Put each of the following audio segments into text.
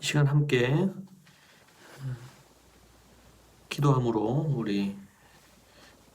이 시간 함께 기도함으로 우리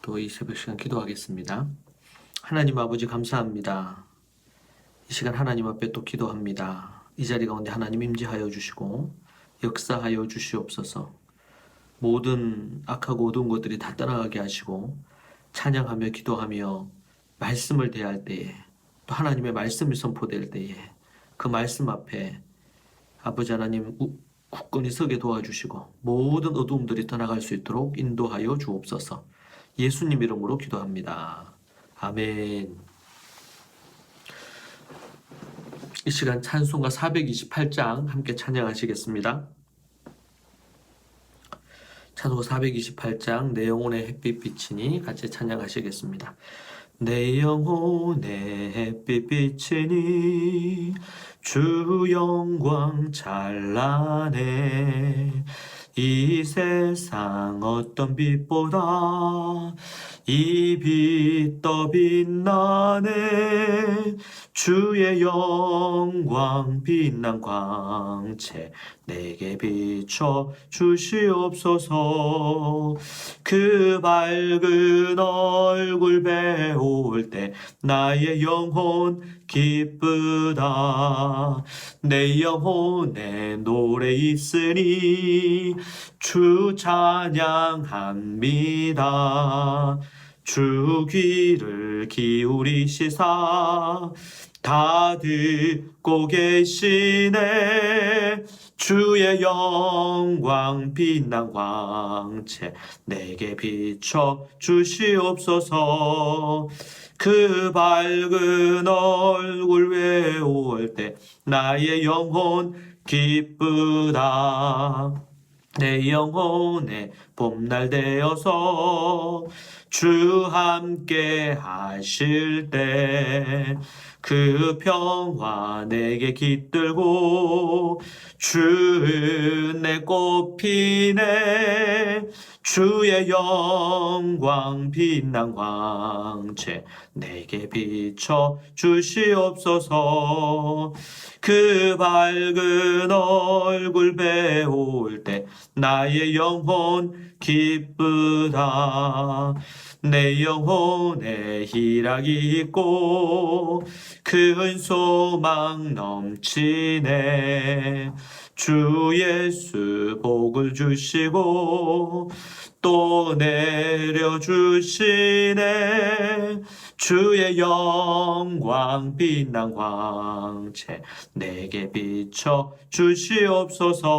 또 이 새벽 시간 기도하겠습니다. 하나님 아버지 감사합니다. 이 시간 하나님 앞에 또 기도합니다. 이 자리 가운데 하나님 임재하여 주시고 역사하여 주시옵소서. 모든 악하고 어두운 것들이 다 떠나가게 하시고 찬양하며 기도하며 말씀을 대할 때에 또 하나님의 말씀이 선포될 때에 그 말씀 앞에 아버지 하나님 굳건히 서게 도와주시고 모든 어두움들이 떠나갈 수 있도록 인도하여 주옵소서. 예수님 이름으로 기도합니다. 아멘. 이 시간 찬송가 428장 함께 찬양하시겠습니다. 찬송가 428장 내 영혼의 햇빛 비치니 같이 찬양하시겠습니다. 내 영혼의 햇빛 비치니 주 영광 찬란해. 이 세상 어떤 빛보다 이 빛 더 빛나네. 주의 영광 빛난 광채 내게 비춰 주시옵소서. 그 밝은 얼굴 배울 때 나의 영혼 기쁘다. 내 영혼에 노래 있으니 주 찬양합니다. 주 귀를 기울이시사 다 듣고 계시네. 주의 영광 빛난 광채 내게 비춰 주시옵소서. 그 밝은 얼굴 외울 때 나의 영혼 기쁘다. 내 영혼에 봄날 되어서 주 함께 하실 때 그 평화 내게 깃들고 주 은혜 꽃피네. 주의 영광 빛난 광채 내게 비춰 주시옵소서. 그 밝은 얼굴 배울 때 나의 영혼 기쁘다. 내 영혼에 희락이 있고 큰 소망 넘치네. 주 예수 복을 주시고 또 내려주시네. 주의 영광 빛난 광채 내게 비춰 주시옵소서.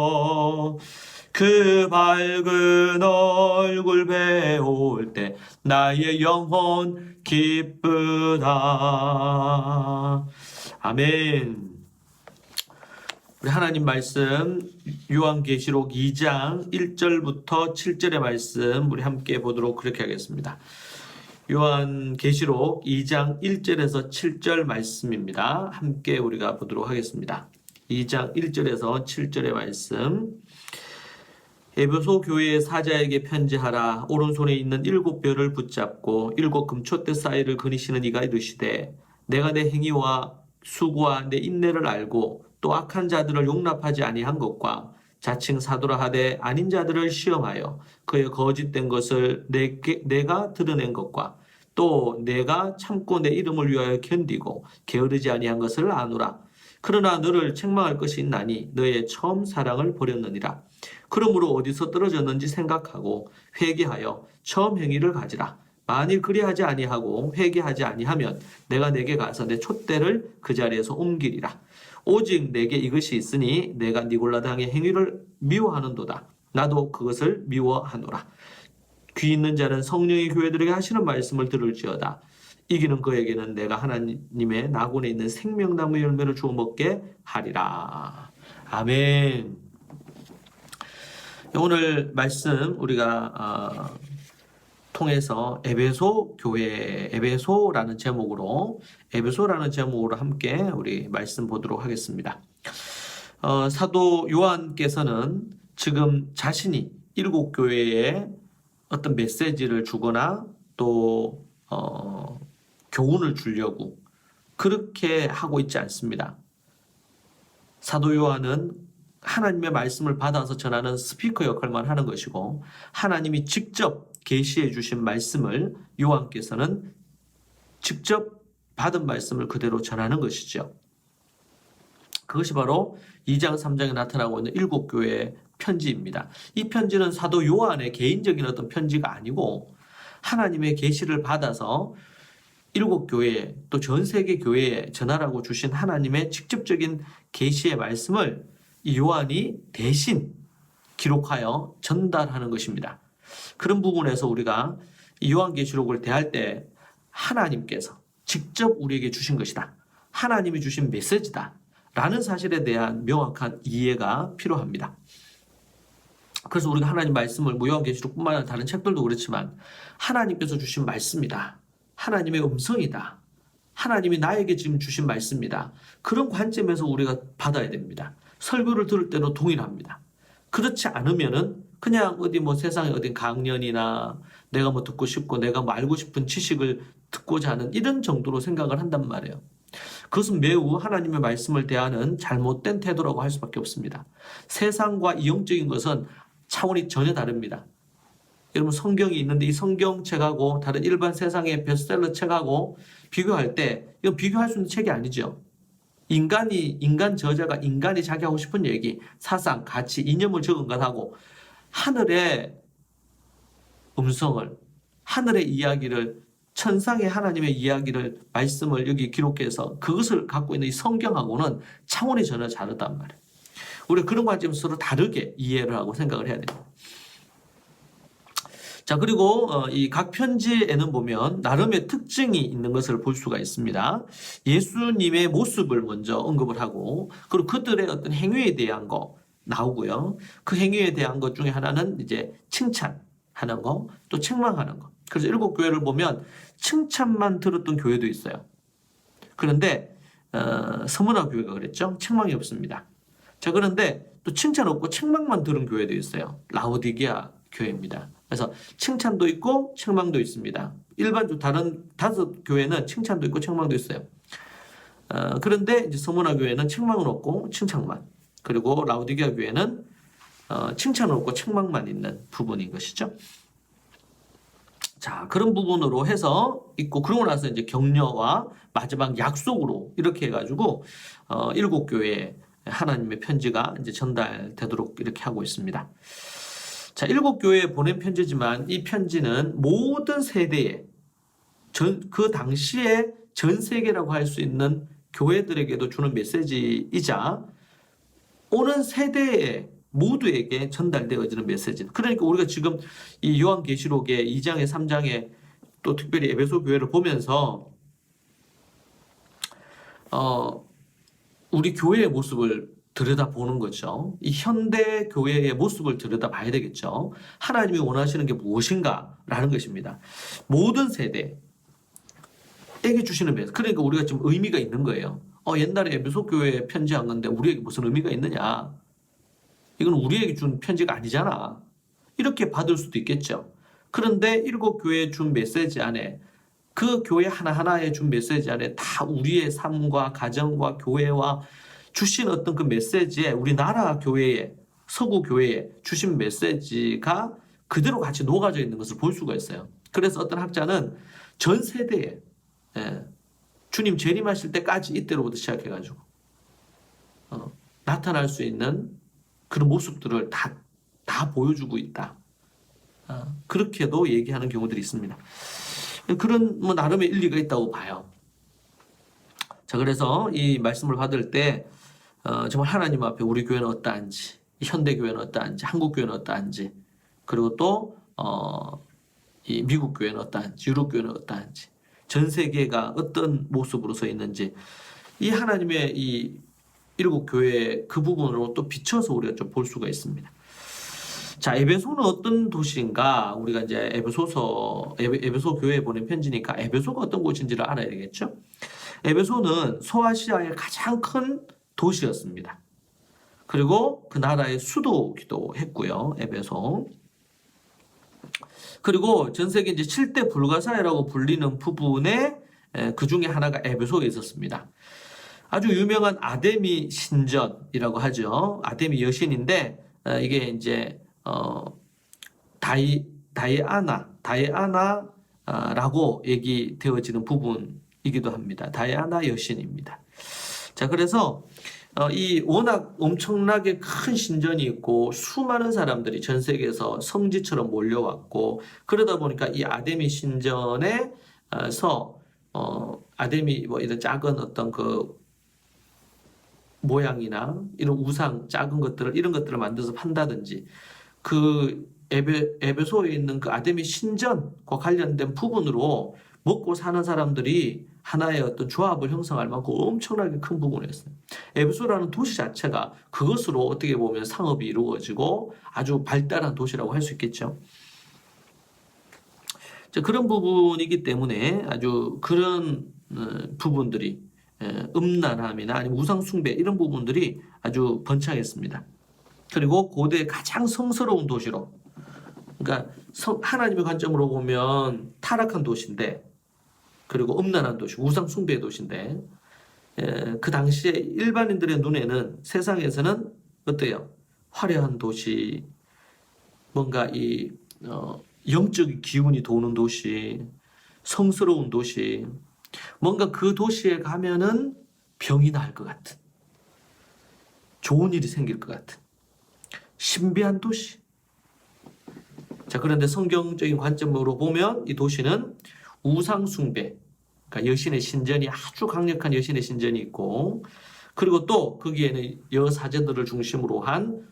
그 밝은 얼굴 배울 때 나의 영혼 기쁘다. 아멘. 우리 하나님 말씀 요한계시록 2장 1절부터 7절의 말씀 우리 함께 보도록 그렇게 하겠습니다. 요한계시록 2장 1절에서 7절 말씀입니다. 함께 우리가 보도록 하겠습니다. 2장 1절에서 7절의 말씀. 에베소 교회의 사자에게 편지하라. 오른손에 있는 7별을 붙잡고 7 금촛대 사이를 거니시는 이가 이르시되 내가 내 행위와 수고와 내 인내를 알고 또 악한 자들을 용납하지 아니한 것과 자칭 사도라 하되 아닌 자들을 시험하여 그의 거짓된 것을 내가 드러낸 것과 또 내가 참고 내 이름을 위하여 견디고 게으르지 아니한 것을 아노라. 그러나 너를 책망할 것이 있나니 너의 처음 사랑을 버렸느니라. 그러므로 어디서 떨어졌는지 생각하고 회개하여 처음 행위를 가지라. 만일 그리하지 아니하고 회개하지 아니하면 내가 내게 가서 내 촛대를 그 자리에서 옮기리라. 오직 내게 이것이 있으니 내가 니골라당의 행위를 미워하는도다. 나도 그것을 미워하노라. 귀 있는 자는 성령의 교회들에게 하시는 말씀을 들을지어다. 이기는 그에게는 내가 하나님의 낙원에 있는 생명나무 열매를 주어 먹게 하리라. 아멘. 오늘 말씀 우리가 통해서 에베소 교회, 에베소라는 제목으로 함께 우리 말씀 보도록 하겠습니다. 사도 요한께서는 지금 자신이 7 교회에 어떤 메시지를 주거나 또 교훈을 주려고 그렇게 하고 있지 않습니다. 사도 요한은 하나님의 말씀을 받아서 전하는 스피커 역할만 하는 것이고, 하나님이 직접 계시해 주신 말씀을 요한께서는 직접 받은 말씀을 그대로 전하는 것이죠. 그것이 바로 2장 3장에 나타나고 있는 7교회의 편지입니다. 이 편지는 사도 요한의 개인적인 어떤 편지가 아니고 하나님의 계시를 받아서 7교회 또 전 세계 교회에 전하라고 주신 하나님의 직접적인 계시의 말씀을 이 요한이 대신 기록하여 전달하는 것입니다. 그런 부분에서 우리가 이 요한계시록을 대할 때 하나님께서 직접 우리에게 주신 것이다. 하나님이 주신 메시지다. 라는 사실에 대한 명확한 이해가 필요합니다. 그래서 우리가 하나님 말씀을 요한계시록뿐만 아니라 다른 책들도 그렇지만 하나님께서 주신 말씀이다. 하나님의 음성이다. 하나님이 나에게 지금 주신 말씀이다. 그런 관점에서 우리가 받아야 됩니다. 설교를 들을 때도 동일합니다. 그렇지 않으면은 그냥 어디 세상에 어디 강연이나 내가 듣고 싶고 내가 알고 싶은 지식을 듣고자 하는 이런 정도로 생각을 한단 말이에요. 그것은 매우 하나님의 말씀을 대하는 잘못된 태도라고 할 수밖에 없습니다. 세상과 이 영적인 것은 차원이 전혀 다릅니다. 여러분 성경이 있는데 이 성경책하고 다른 일반 세상의 베스트셀러 책하고 비교할 때 이건 비교할 수 있는 책이 아니죠. 인간 저자가 인간이 자기 하고 싶은 얘기, 사상, 가치, 이념을 적은 것하고 하늘의 음성을, 하늘의 이야기를, 천상의 하나님의 이야기를, 말씀을 여기 기록해서 그것을 갖고 있는 이 성경하고는 차원이 전혀 다르단 말이에요. 우리가 그런 관점에서 서로 다르게 이해를 하고 생각을 해야 됩니다. 자, 그리고 이 각 편지에는 보면 나름의 특징이 있는 것을 볼 수가 있습니다. 예수님의 모습을 먼저 언급을 하고, 그리고 그들의 어떤 행위에 대한 거 나오고요. 그 행위에 대한 것 중에 하나는 이제 칭찬하는 거, 또 책망하는 거. 그래서 7교회를 보면 칭찬만 들었던 교회도 있어요. 그런데 서문화 교회가 그랬죠. 책망이 없습니다. 자, 그런데 또 칭찬 없고 책망만 들은 교회도 있어요. 라오디게아 교회입니다. 그래서 칭찬도 있고 책망도 있습니다. 일반적으로 다른 5교회는 칭찬도 있고 책망도 있어요. 그런데 이제 서문화 교회는 책망은 없고 칭찬만, 그리고 라오디게아 교회는 칭찬은 없고 책망만 있는 부분인 것이죠. 자, 그런 부분으로 해서 있고, 그러고 나서 이제 격려와 마지막 약속으로 이렇게 해가지고 7교회에 하나님의 편지가 이제 전달되도록 이렇게 하고 있습니다. 자, 7교회에 보낸 편지지만 이 편지는 모든 세대에 그 당시에 전 세계라고 할 수 있는 교회들에게도 주는 메시지이자 오는 세대에 모두에게 전달되어지는 메시지. 그러니까 우리가 지금 이 요한계시록의 2장에 3장에 또 특별히 에베소 교회를 보면서 우리 교회의 모습을 들여다보는 거죠. 이 현대 교회의 모습을 들여다봐야 되겠죠. 하나님이 원하시는 게 무엇인가라는 것입니다. 모든 세대에게 주시는 메시지. 그러니까 우리가 지금 의미가 있는 거예요. 옛날에 에베소 교회에 편지한 건데 우리에게 무슨 의미가 있느냐. 이건 우리에게 준 편지가 아니잖아. 이렇게 받을 수도 있겠죠. 그런데 7교회에 준 메시지 안에, 그 교회 하나하나에 준 메시지 안에 다 우리의 삶과 가정과 교회와 주신 어떤 그 메시지에, 우리나라 교회에, 서구 교회에 주신 메시지가 그대로 같이 녹아져 있는 것을 볼 수가 있어요. 그래서 어떤 학자는 전 세대에 주님 재림하실 때까지 이때로부터 시작해가지고 나타날 수 있는 그런 모습들을 다 보여주고 있다. 그렇게도 얘기하는 경우들이 있습니다. 그런 나름의 일리가 있다고 봐요. 자, 그래서 이 말씀을 받을 때 정말 하나님 앞에 우리 교회는 어떠한지, 현대 교회는 어떠한지, 한국 교회는 어떠한지, 그리고 또 이 미국 교회는 어떠한지, 유럽 교회는 어떠한지, 전 세계가 어떤 모습으로 서 있는지, 이 하나님의 이 7교회 그 부분으로 또 비춰서 우리가 좀 볼 수가 있습니다. 자, 에베소는 어떤 도시인가? 우리가 이제 에베소 교회에 보낸 편지니까 에베소가 어떤 곳인지를 알아야 되겠죠? 에베소는 소아시아의 가장 큰 도시였습니다. 그리고 그 나라의 수도기도 했고요, 에베소. 그리고 전 세계 이제 7대 불가사의라고 불리는 부분에 그 중에 하나가 에베소에 있었습니다. 아주 유명한 아데미 신전이라고 하죠. 아데미 여신인데 이게 이제 다이아나라고 얘기되어지는 부분이기도 합니다. 다이아나 여신입니다. 자, 그래서 이 워낙 엄청나게 큰 신전이 있고 수많은 사람들이 전 세계에서 성지처럼 몰려왔고 그러다 보니까 이 아데미 신전에서 아데미 뭐 이런 작은 어떤 그 모양이나 이런 우상 작은 것들을 이런 것들을 만들어서 판다든지 그 에베소에 있는 그 아데미 신전과 관련된 부분으로 먹고 사는 사람들이 하나의 어떤 조합을 형성할 만큼 엄청나게 큰 부분이었어요. 에베소라는 도시 자체가 그것으로 어떻게 보면 상업이 이루어지고 아주 발달한 도시라고 할 수 있겠죠. 그런 부분이기 때문에 아주 그런 부분들이 음란함이나 아니면 우상숭배 이런 부분들이 아주 번창했습니다. 그리고 고대 가장 성스러운 도시로, 그러니까 하나님의 관점으로 보면 타락한 도시인데, 그리고 음란한 도시, 우상숭배의 도시인데, 그 당시에 일반인들의 눈에는 세상에서는 어때요? 화려한 도시, 뭔가 이 영적인 기운이 도는 도시, 성스러운 도시, 뭔가 그 도시에 가면은 병이 날 것 같은, 좋은 일이 생길 것 같은 신비한 도시. 자, 그런데 성경적인 관점으로 보면 이 도시는 우상숭배, 그러니까 여신의 신전이 아주 강력한 여신의 신전이 있고, 그리고 또 거기에는 여사제들을 중심으로 한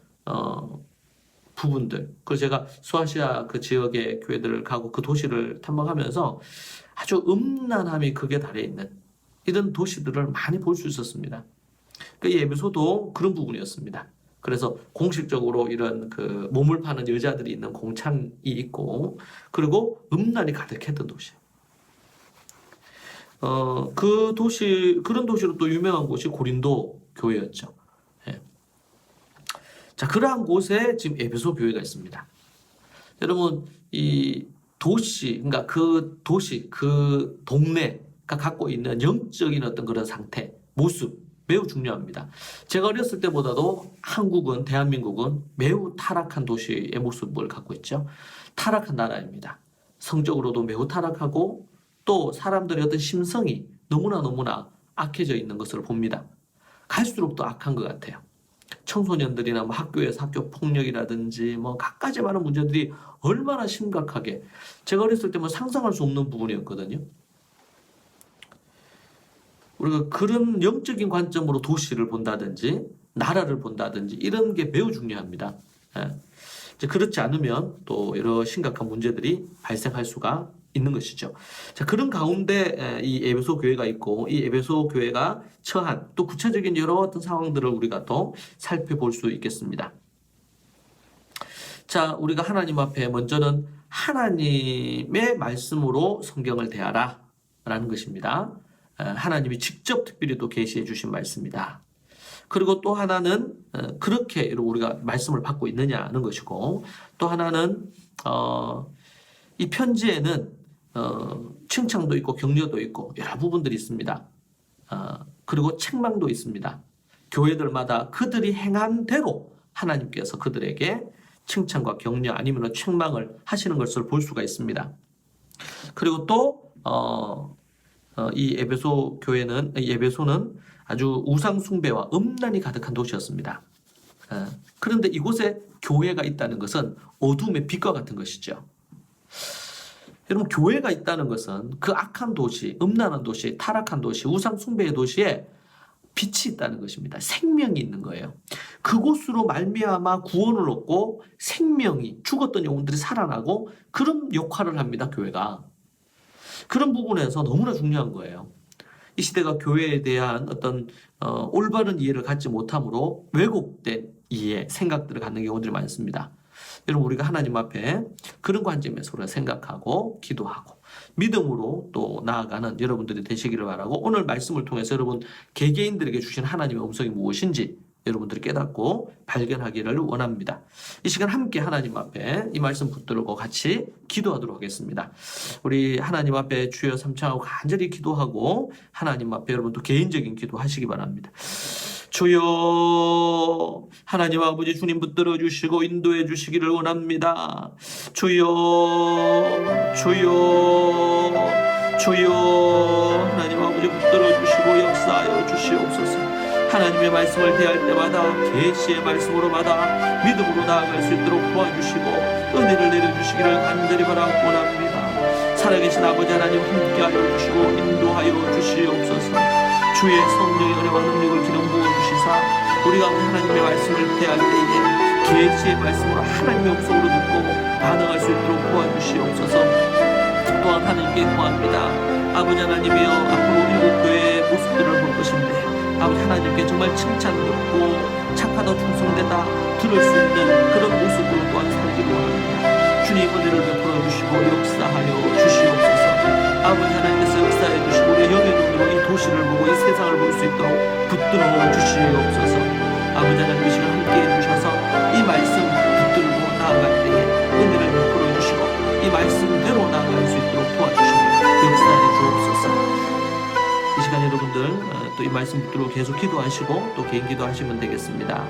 부분들. 그래서 제가 소아시아 그 지역의 교회들을 가고 그 도시를 탐방하면서 아주 음란함이 극에 달해 있는 이런 도시들을 많이 볼 수 있었습니다. 그 예배소도 그런 부분이었습니다. 그래서 공식적으로 이런 그 몸을 파는 여자들이 있는 공창이 있고, 그리고 음란이 가득했던 도시. 그 도시, 그런 도시로 또 유명한 곳이 고린도 교회였죠. 예. 자, 그러한 곳에 지금 에베소 교회가 있습니다. 여러분, 이 도시, 그러니까 그 도시, 그 동네가 갖고 있는 영적인 어떤 그런 상태, 모습, 매우 중요합니다. 제가 어렸을 때보다도 한국은, 대한민국은 매우 타락한 도시의 모습을 갖고 있죠. 타락한 나라입니다. 성적으로도 매우 타락하고 또 사람들의 어떤 심성이 너무나 악해져 있는 것을 봅니다. 갈수록 더 악한 것 같아요. 청소년들이나 뭐 학교에서 학교 폭력이라든지 뭐 갖가지 많은 문제들이 얼마나 심각하게, 제가 어렸을 때 뭐 상상할 수 없는 부분이었거든요. 우리가 그런 영적인 관점으로 도시를 본다든지 나라를 본다든지 이런 게 매우 중요합니다. 그렇지 않으면 또 여러 심각한 문제들이 발생할 수가 있는 것이죠. 자, 그런 가운데 이 에베소 교회가 있고, 이 에베소 교회가 처한 또 구체적인 여러 어떤 상황들을 우리가 또 살펴볼 수 있겠습니다. 자, 우리가 하나님 앞에 먼저는 하나님의 말씀으로 성경을 대하라 라는 것입니다. 하나님이 직접 특별히 또 계시해 주신 말씀이다. 그리고 또 하나는 그렇게 우리가 말씀을 받고 있느냐는 것이고, 또 하나는 이 편지에는 칭찬도 있고 격려도 있고 여러 부분들이 있습니다. 그리고 책망도 있습니다. 교회들마다 그들이 행한 대로 하나님께서 그들에게 칭찬과 격려 아니면 책망을 하시는 것을 볼 수가 있습니다. 그리고 또 이 에베소 교회는, 이 에베소는 아주 우상 숭배와 음란이 가득한 도시였습니다. 그런데 이곳에 교회가 있다는 것은 어둠의 빛과 같은 것이죠. 여러분, 교회가 있다는 것은 그 악한 도시, 음란한 도시, 타락한 도시, 우상 숭배의 도시에 빛이 있다는 것입니다. 생명이 있는 거예요. 그곳으로 말미암아 구원을 얻고 생명이, 죽었던 영혼들이 살아나고 그런 역할을 합니다, 교회가. 그런 부분에서 너무나 중요한 거예요. 이 시대가 교회에 대한 어떤 올바른 이해를 갖지 못함으로 왜곡된 이해, 생각들을 갖는 경우들이 많습니다. 여러분, 우리가 하나님 앞에 그런 관점에서 우리가 생각하고 기도하고 믿음으로 또 나아가는 여러분들이 되시기를 바라고, 오늘 말씀을 통해서 여러분 개개인들에게 주신 하나님의 음성이 무엇인지 여러분들이 깨닫고 발견하기를 원합니다. 이 시간 함께 하나님 앞에 이 말씀 붙들고 같이 기도하도록 하겠습니다. 우리 하나님 앞에 주여 삼창하고 간절히 기도하고 하나님 앞에 여러분도 개인적인 기도하시기 바랍니다. 주여 하나님 아버지 주님 붙들어 주시고 인도해 주시기를 원합니다. 주여 하나님 아버지 붙들어 주시고 역사하여 주시옵소서. 하나님의 말씀을 대할 때마다 계시의 말씀으로 받아 믿음으로 나아갈 수 있도록 도와주시고 은혜를 내려주시기를 간절히 바라고 원합니다. 살아계신 아버지 하나님 함께하여 주시고 인도하여 주시옵소서. 주의 성령의 은혜와 능력을 기름 부어주시사 우리가 하나님의 말씀을 대할 때에 계시의 말씀으로 하나님의 음성으로 듣고 반응할 수 있도록 도와주시옵소서. 또한 하나님께 구합니다. 아버지 하나님이여 앞으로 일곱 교회의 모습들을 볼 것인데 아버지 하나님께 정말 칭찬 듣고 착하다 충성되다 들을 수 있는 그런 모습으로 또한 살기를 원합니다. 주님 은혜를 베풀어 주시고 역사하여 주시옵소서. 아버지 하나님께서 역사해 주시고 우리의 영의 눈으로 이 도시를 보고 이 세상을 볼 수 있도록 붙들어 주시옵소서. 아버지 하나님 이 시간 함께해 주셔서 이 말씀 붙들고 나아갈 때에 은혜를 베풀어 주시고 이 말씀대로 나아갈 수 있도록 도와주시고 역사해 주옵소서. 이 시간 여러분들 또 이 말씀 붙들고 계속 기도하시고 또 개인 기도하시면 되겠습니다.